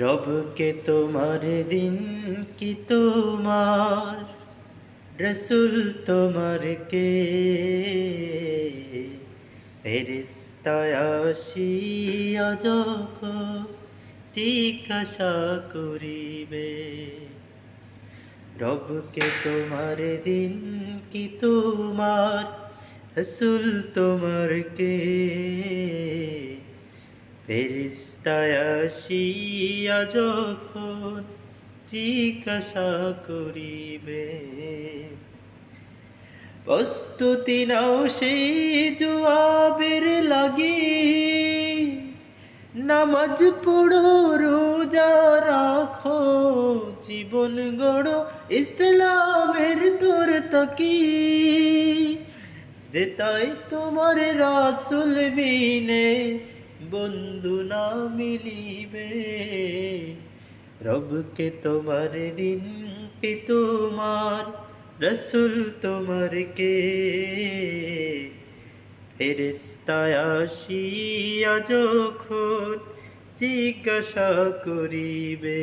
রবকে তোমার দিন কি তোমার রসুল তোমার কে ফেরেশতায় আসিয়া যখন জিজ্ঞাসা করিবে রবকে তোমার দিন কি তোমার রসুল তোমার কে ফেরেশতায় আসিয়া যখন জিজ্ঞাসা করিবে প্রস্তুতি নাও সেই জবাবের লাগি নামাজ পড়ো রোজা রাখো জীবন গড়ো ইসলামের তোর তাকি যেতাই তোমার রাসূল বিনে বন্ধু না মিলিবে রবকে তোমার দিন কি তোমার রসুল তোমার কে ফেরেশতায় আসিয়া যখন জিজ্ঞাসা করিবে